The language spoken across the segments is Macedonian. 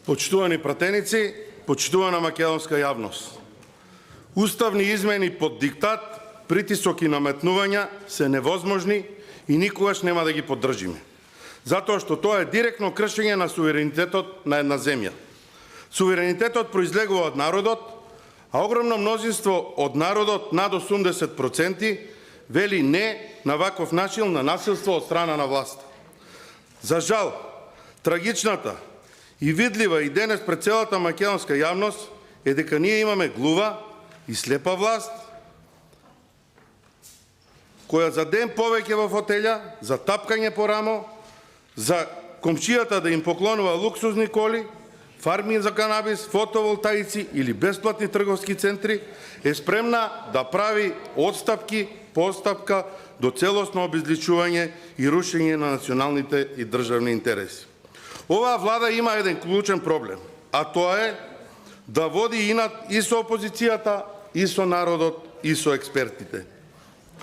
Почитувани пратеници, почитувана македонска јавност. Уставни измени под диктат, притисок и наметнувања се невозможни и никогаш нема да ги поддржиме. Затоа што тоа е директно кршење на суверенитетот на една земја. Суверенитетот произлегува од народот, а огромно мнозинство од народот, над 80%, вели не на ваков начин на насилство од страна на власта. За жал, трагичната и видлива и денес пред целата македонска јавност е дека ние имаме глува и слепа власт, која за ден повеќе во фотелја, за тапкање по рамо, за комшијата да им поклонува луксузни коли, фарми за канабис, фотоволтаици или бесплатни трговски центри, е спремна да прави отстапки по отстапка до целосно обезличување и рушење на националните и државни интереси. Оваа влада има еден клучен проблем, а тоа е да води инат и со опозицијата, и со народот, и со експертите.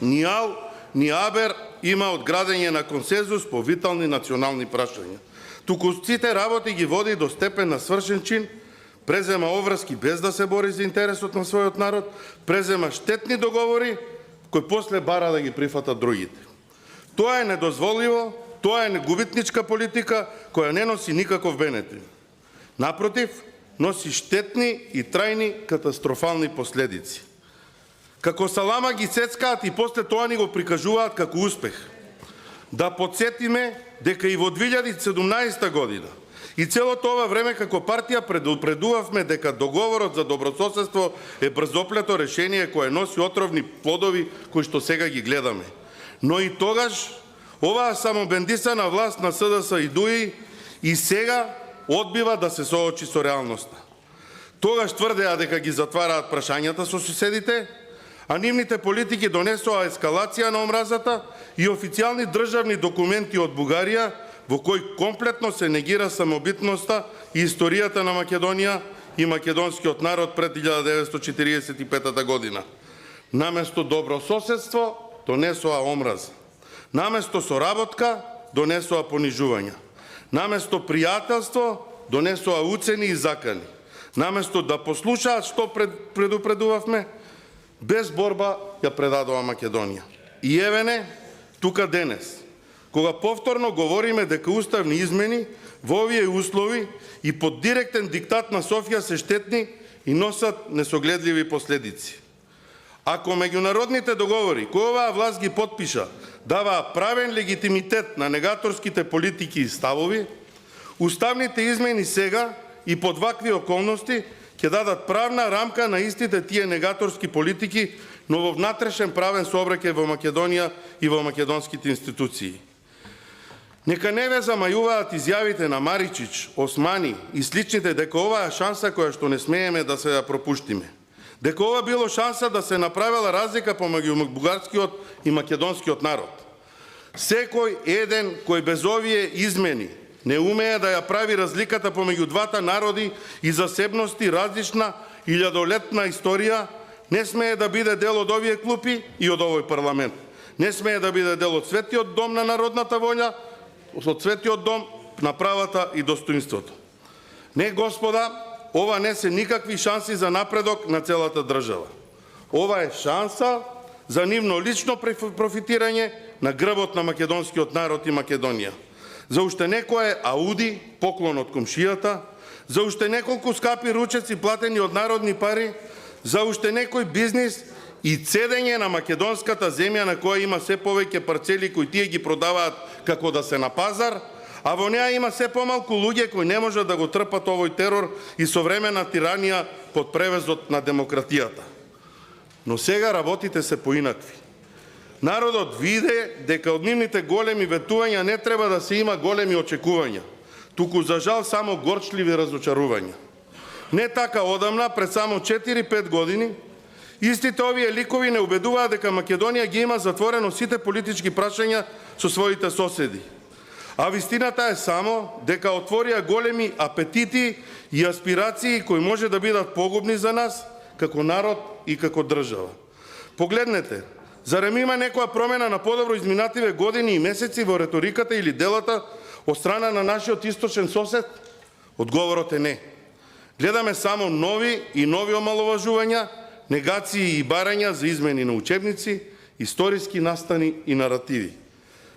Ни АЛ, ни АБЕР има одградење на консензус по витални национални прашања. Туку сите работи ги води до степен на свршен чин, презема обврски без да се бори за интересот на својот народ, презема штетни договори, кои после бара да ги прифатат другите. Тоа е недозволиво, тоа е губитничка политика која не носи никаков бенефит. Напротив, носи штетни и трајни катастрофални последици. Како салама ги цецкаат и после тоа ни го прикажуваат како успех. Да подсетиме дека и во 2017 година и целото ова време како партија предупредувавме дека договорот за добрососедство е брзоплето решение кое носи отровни плодови кои што сега ги гледаме. Но и тогаш оваа самобендисана власт на СДС и ДУИ и сега одбива да се соочи со реалноста. Тогаш тврдеа дека ги затвараат прашањата со соседите, а нивните политики донесоа ескалација на омразата и официјални државни документи од Бугарија во кои комплетно се негира самобитноста и историјата на Македонија и македонскиот народ пред 1945 година. Наместо добро соседство донесоа омраза. Наместо соработка донесоа понижувања. Наместо пријателство донесоа уцени и закани. Наместо да послушаат што предупредувавме, без борба ја предадоа Македонија. И евене, тука денес, кога повторно говориме дека уставни измени во овие услови и под директен диктат на Софија се штетни и носат несогледливи последици. Ако меѓународните договори кои оваа власт ги подпиша даваа правен легитимитет на негаторските политики и ставови, уставните измени сега и под вакви околности ќе дадат правна рамка на истите тие негаторски политики, но во внатрешен правен сообраќај во Македонија и во македонските институции. Нека не ве замајуваат изјавите на Маричич, Османи и сличните дека оваа е шанса која што не смееме да се ја пропуштиме. Дека ова било шанса да се направила разлика помеѓу бугарскиот и македонскиот народ. Секој еден кој без овие измени не умее да ја прави разликата помеѓу двата народи и засебности различна илјадолетна историја, не смее да биде дел од овие клупи и од овој парламент. Не смее да биде дел од светиот дом на народната волја, од светиот дом на правата и достоинството. Не, господа, ова не се никакви шанси за напредок на целата држава. Ова е шанса за нивно лично профитирање на грбот на македонскиот народ и Македонија. За уште некое ауди, поклон од комшијата, за уште неколку скапи ручеци платени од народни пари, за уште некој бизнис и цедење на македонската земја на која има се повеќе парцели кои тие ги продаваат како да се на пазар, а во неа има се помалку луѓе кои не можат да го трпат овој терор и современа тиранија под превезот на демократијата. Но сега работите се поинакви. Народот виде дека од нивните големи ветувања не треба да се има големи очекувања, туку за жал само горчливи разочарувања. Не така одамна, пред само 4-5 години, истите овие ликови не убедуваат дека Македонија ги има затворено сите политички прашања со своите соседи. А вистината е само дека отворија големи апетити и аспирации кои може да бидат погубни за нас, како народ и како држава. Погледнете, зарем има некоја промена на подобро изминативе години и месеци во реториката или делата од страна на нашиот источен сосед? Одговорот е не. Гледаме само нови и нови омаловажувања, негации и барања за измени на учебници, историски настани и наративи.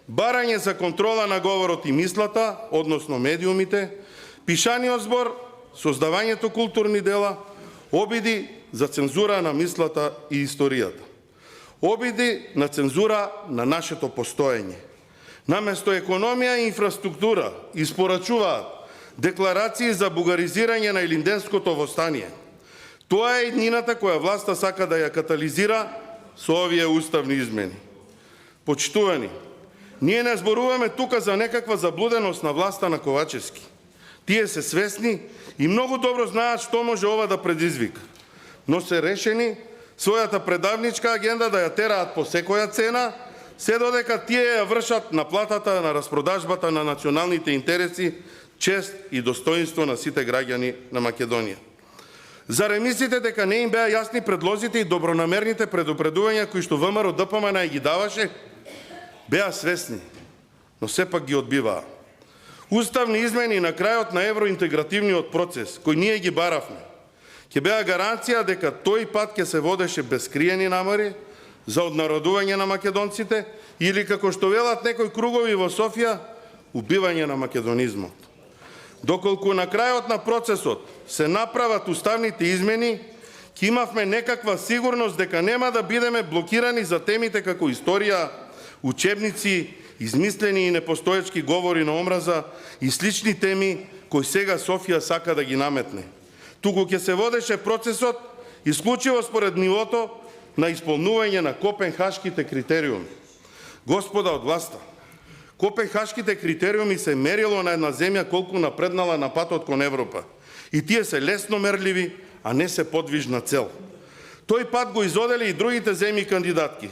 Барање за контрола на говорот и мислата, односно медиумите, пишаниот збор, создавањето културни дела, обиди за цензура на мислата и историјата. Обиди на цензура на нашето постоење. Наместо економија и инфраструктура испорачуваат декларации за бугаризирање на Илинденското востание. Тоа е еднината која власта сака да ја катализира со овие уставни измени. Почитувани, ние не зборуваме тука за некаква заблуденост на власта на Ковачевски. Тие се свесни и многу добро знаат што може ова да предизвика. Но се решени својата предавничка агенда да ја тераат по секоја цена, се додека тие ја вршат на платата на распродажбата на националните интереси, чест и достоинство на сите граѓани на Македонија. Заре мислите дека не им беа јасни предлозите и добронамерните предупредувања кои што ВМРО ДПМН ги даваше? Беа свесни, но сепак ги одбиваа. Уставни измени на крајот на евроинтегративниот процес, кој ние ги баравме, ќе беа гаранција дека тој пат ќе се водеше без скриени намери за однародување на македонците или, како што велат некои кругови во Софија, убивање на македонизмот. Доколку на крајот на процесот се направат уставните измени, ќе имавме некаква сигурност дека нема да бидеме блокирани за темите како историја, учебници, измислени и непостоечки говори на омраза и слични теми кои сега Софија сака да ги наметне. Туку ќе се водеше процесот исклучиво според нивото на исполнување на Копенхашките критериуми. Господа од власта, Копенхашките критериуми се мерило на една земја колку напреднала на патот кон Европа. И тие се лесно мерливи, а не се подвижна цел. Тој пат го изодели и другите земји кандидатки.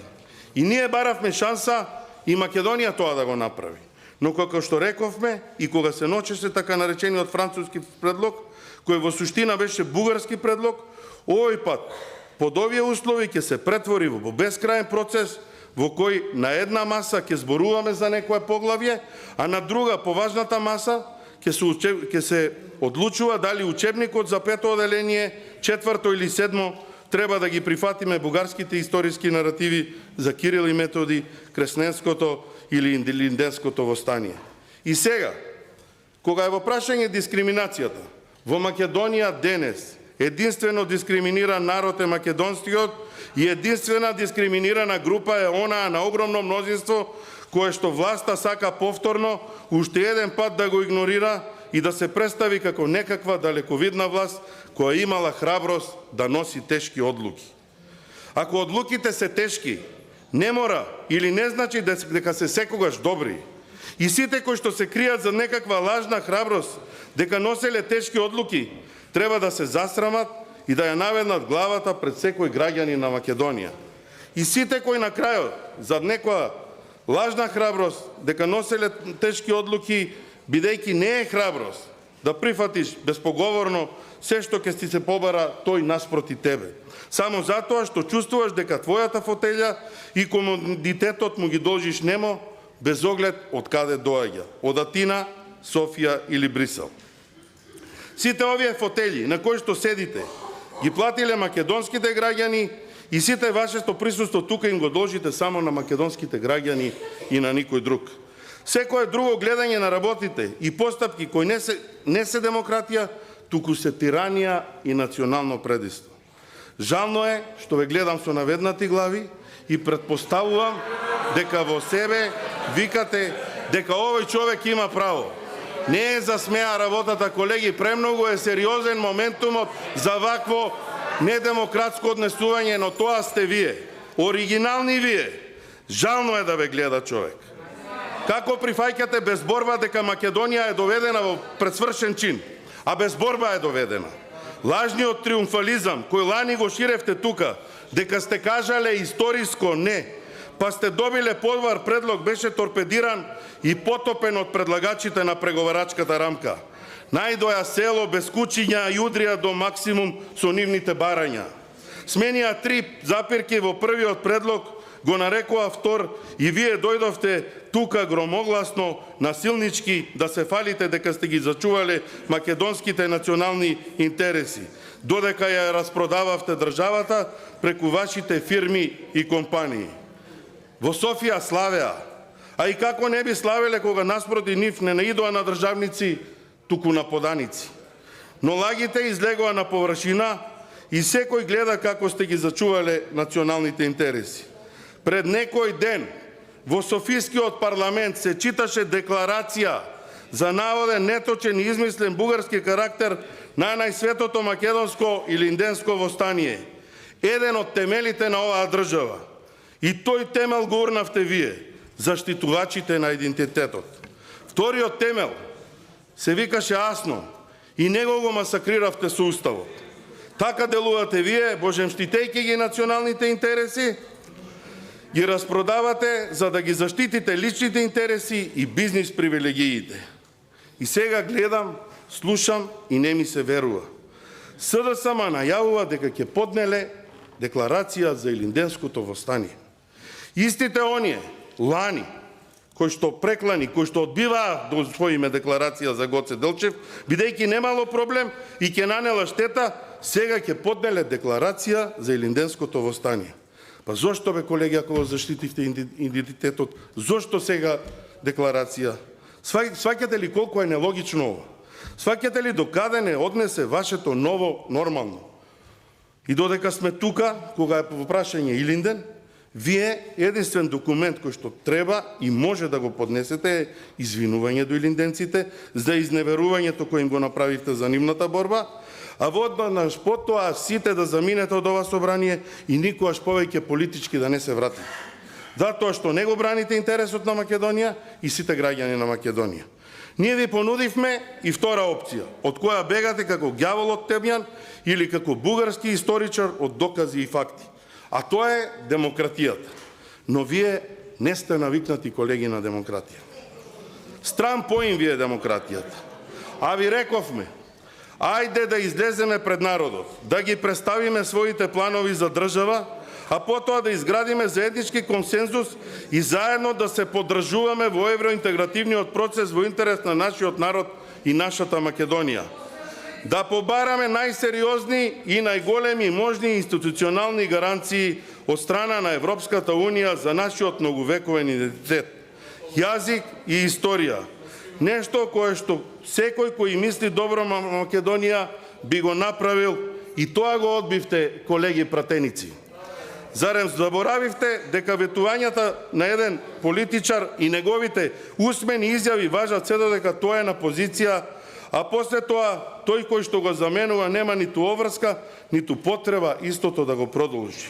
И ние баравме шанса и Македонија тоа да го направи. Но како што рековме и кога се ночеше така наречениот француски предлог, кој во суштина беше бугарски предлог, овој пат под овие услови ќе се претвори во бескрајен процес во кој на една маса ќе зборуваме за некое поглавје, а на друга, поважната маса, ќе се одлучува дали учебникот за пето оделение, четврто или седмо, треба да ги прифатиме бугарските историски наративи за Кирил и Методи, Кресненското или Илинденското востание. И сега, кога е во прашање дискриминацијата, во Македонија денес единствено дискриминиран народ е македонскиот и единствена дискриминирана група е онаа на огромно мнозинство кое што власта сака повторно уште еден пат да го игнорира и да се представи како некаква далековидна власт која имала храброст да носи тешки одлуки. Ако одлуките се тешки, не мора или не значи дека се секогаш добри. И сите кои што се кријат за некаква лажна храброст дека носеле тешки одлуки, треба да се засрамат и да ја наведнат главата пред секој граѓанин на Македонија. И сите кои на крајот за некоја лажна храброст дека носеле тешки одлуки, бидејќи не е храброст да прифатиш безпоговорно се што ќе ти се побара тој наспроти тебе. Само затоа што чувствуваш дека твојата фотелја и комодитетот му ги должиш немо, без оглед од каде доаѓа, од Атина, Софија или Брисел. Сите овие фотели на кои што седите, ги платиле македонските граѓани и сите вашето присуство тука им го должите само на македонските граѓани и на никој друг. Секое друго гледање на работите и постапки кои не се демократија, туку се тиранија и национално предиство. Жално е што ве гледам со наведнати глави и претпоставувам дека во себе викате дека овој човек има право. Не е за смеа работата, колеги, премногу е сериозен моментумот за вакво недемократско однесување, но тоа сте вие. Оригинални вие. Жално е да ве гледа човек. Како прифаќате без борба дека Македонија е доведена во пресвршен чин, а без борба е доведена? Лажниот триумфализам кој лани го ширевте тука, дека сте кажале историско не, па сте добиле подвар предлог, беше торпедиран и потопен од предлагачите на преговарачката рамка. Најдоја село без кучиња и удрија до максимум со нивните барања. Сменија 3 запирки во првиот предлог, го нарекува втор и вие дојдовте тука громогласно, насилнички, да се фалите дека сте ги зачувале македонските национални интереси, додека ја распродававте државата преку вашите фирми и компании. Во Софија славеа, а и како не би славеле кога наспроти нив не наидоа на државници, туку на поданици. Но лагите излегоа на површина и секој гледа како сте ги зачувале националните интереси. Пред некој ден во Софискиот парламент се читаше декларација за наводен неточен и измислен бугарски карактер на најсветото македонско и линденско востание. Еден од темелите на оваа држава. И тој темел го урнавте вие, заштитувачите на идентитетот. Вториот темел се викаше Асно и него го масакриравте со уставот. Така делувате вие, божемштитејќи ги националните интереси, ги распродавате за да ги заштитите личните интереси и бизнис привилегиите. И сега гледам, слушам и не ми се верува. СДСМ најавува дека ќе поднеле декларација за Илинденското востание. Истите оние, лани, кои што преклани, кои што одбиваа да усвоиме декларација за Гоце Делчев, бидејќи немало проблем и ќе нанела штета, сега ќе поднеле декларација за Илинденското востание. Па зошто бе, колеги, ако го заштитивте идентитетот, зошто сега декларација? Сваќате ли колку е нелогично ова? Сваќате ли докаде не однесе вашето ново нормално? И додека сме тука, кога е по прашање Илинден, вие единствен документ кој што треба и може да го поднесете е извинување до илинденците за изневерувањето кој им го направивте за нивната борба, а воднаш потоа сите да заминете од ова собрание и никогаш повеќе политички да не се вратите. Затоа што не го браните интересот на Македонија и сите граѓани на Македонија. Ние ви понудивме и втора опција, од која бегате како ѓавол од темјан или како бугарски историчар од докази и факти. А тоа е демократијата. Но вие не сте навикнати, колеги, на демократија. Стран поим ви е демократијата. А ви рековме, ајде да излеземе пред народот, да ги представиме своите планови за држава, а потоа да изградиме заеднички консензус и заедно да се поддржуваме во евроинтегративниот процес во интерес на нашиот народ и нашата Македонија. Да побараме најсериозни и најголеми можни институционални гаранции од страна на Европската Унија за нашиот многовековен идентитет, јазик и историја. Нешто кое што секој кој мисли добро на Македонија би го направил и тоа го одбивте, колеги пратеници. Зарем заборавивте дека ветувањата на еден политичар и неговите усмени изјави важат се додека тоа е на позиција, а после тоа тој кој што го заменува нема ниту обврска, ниту потреба истото да го продолжи.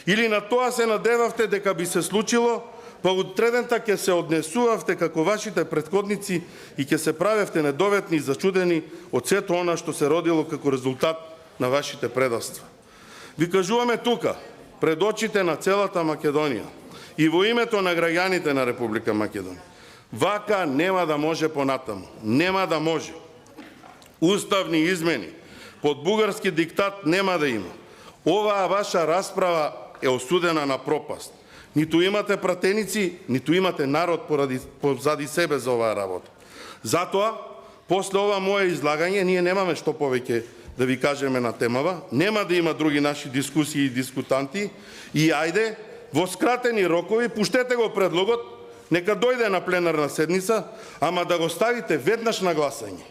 Или на тоа се надевавте дека би се случило, па утредента ќе се однесувавте како вашите претходници и ќе се правевте недоветни и зачудени од сето она што се родило како резултат на вашите предавства. Ви кажуваме тука, пред очите на целата Македонија и во името на граѓаните на Република Македонија. Вака нема да може понатаму. Нема да може. Уставни измени под бугарски диктат нема да има. Оваа ваша расправа е осудена на пропаст. Ниту имате пратеници, ниту имате народ позади себе за оваа работа. Затоа, после ова мое излагање, ние немаме што повеќе да ви кажеме на темава, нема да има други наши дискусии и дискутанти и ајде, во скратени рокови, пуштете го предлогот, нека дојде на пленарна седница, ама да го ставите веднаш на гласање.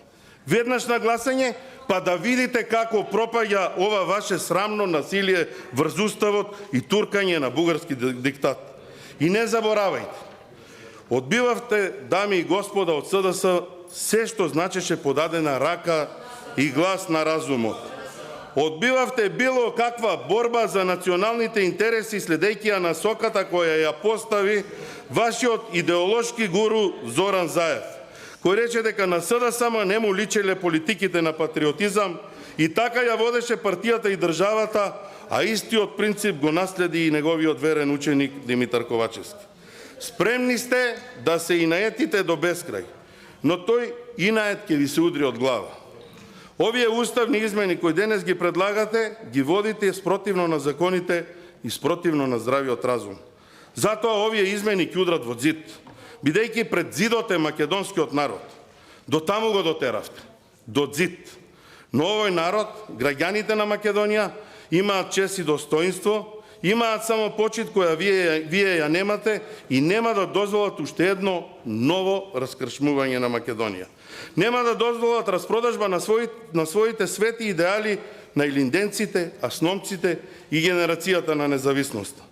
Веднаш на гласање, па да видите како пропаѓа ова ваше срамно насилие врз уставот и туркање на бугарски диктат. И не заборавајте, одбивавте, дами и господа од СДС, се што значеше подадена рака и глас на разумот. Одбивавте било каква борба за националните интереси следејќи ја насоката која ја постави вашиот идеолошки гуру Зоран Заев, кој рече дека на СДСМ не му личеле политиките на патриотизам и така ја водеше партијата и државата, а истиот принцип го наследи и неговиот верен ученик Димитар Ковачевски. Спремни сте да се инаетите до бескрај, но тој инает ќе ви се удри од глава. Овие уставни измени кои денес ги предлагате, ги водите спротивно на законите и спротивно на здравиот разум. Затоа овие измени ќе удрат во зид, бидејќи пред зидот е македонскиот народ. До таму го дотеравте, до зид. Но овој народ, граѓаните на Македонија, имаат чест и достоинство, имаат само почит која вие ја немате и нема да дозволат уште едно ново раскршмување на Македонија. Нема да дозволат распродажба на своите свети идеали на илинденците, асномците и генерацијата на независноста.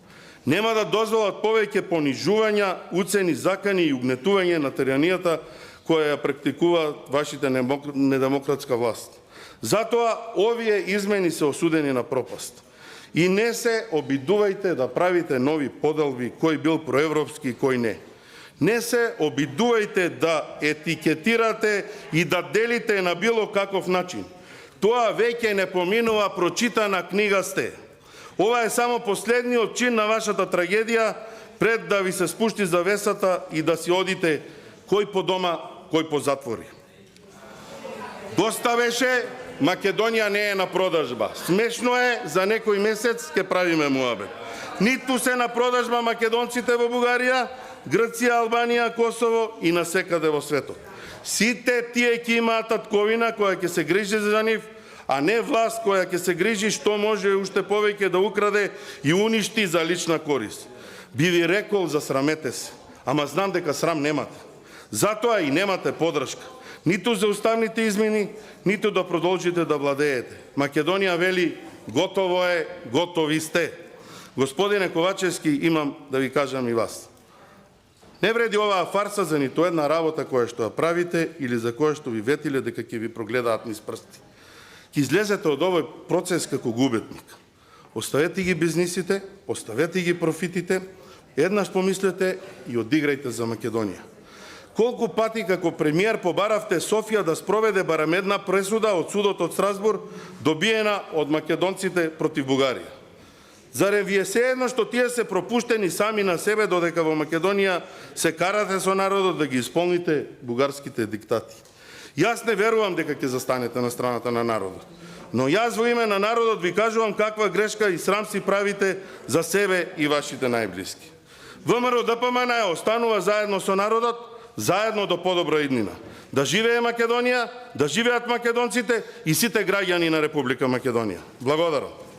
Нема да дозволат повеќе понижувања, уцени, закани и угнетување на тиранијата која ја практикува вашите недемократска власт. Затоа овие измени се осудени на пропаст. И не се обидувајте да правите нови поделби кој бил проевропски и кој не. Не се обидувајте да етикетирате и да делите на било каков начин. Тоа веќе не поминува прочитана книга сте. Ова е само последниот чин на вашата трагедија пред да ви се спушти завесата и да си одите кој по дома, кој по затвори. Доста беше, Македонија не е на продажба. Смешно е, за некој месец ќе правиме муабет. Ниту се на продажба македонците во Бугарија, Грција, Албанија, Косово и насекаде во светот. Сите тие ќе имаат татковина која ќе се грижи за нив, а не власт која ќе се грижи што може уште повеќе да украде и уништи за лична корист. Би ви рекол, засрамете се, ама знам дека срам немате. Затоа и немате подршка. Ниту за уставните измени, ниту да продолжите да владеете. Македонија вели, готово е, готови сте. Господине Ковачевски, имам да ви кажам и вас. Не вреди оваа фарса за ниту една работа која што ја правите или за која што ви ветиле дека ќе ви прогледаат низ прсти. Ќе излезете од овој процес како губетник. Оставете ги бизнисите, оставете ги профитите, еднаш помислете и одиграјте за Македонија. Колку пати како премиер побаравте Софија да спроведе барем една пресуда од судот од Страсбург, добиена од македонците против Бугарија? Зарем ви е сеедно што тие се пропуштени сами на себе додека во Македонија се карате со народот да ги исполните бугарските диктати? Јас не верувам дека ќе застанете на страната на народот. Но јас во име на народот ви кажувам каква грешка и срам си правите за себе и вашите најблиски. ВМРО ДПМН останува заедно со народот, заедно до подобра иднина. Да живее Македонија, да живеат македонците и сите граѓани на Република Македонија. Благодарам.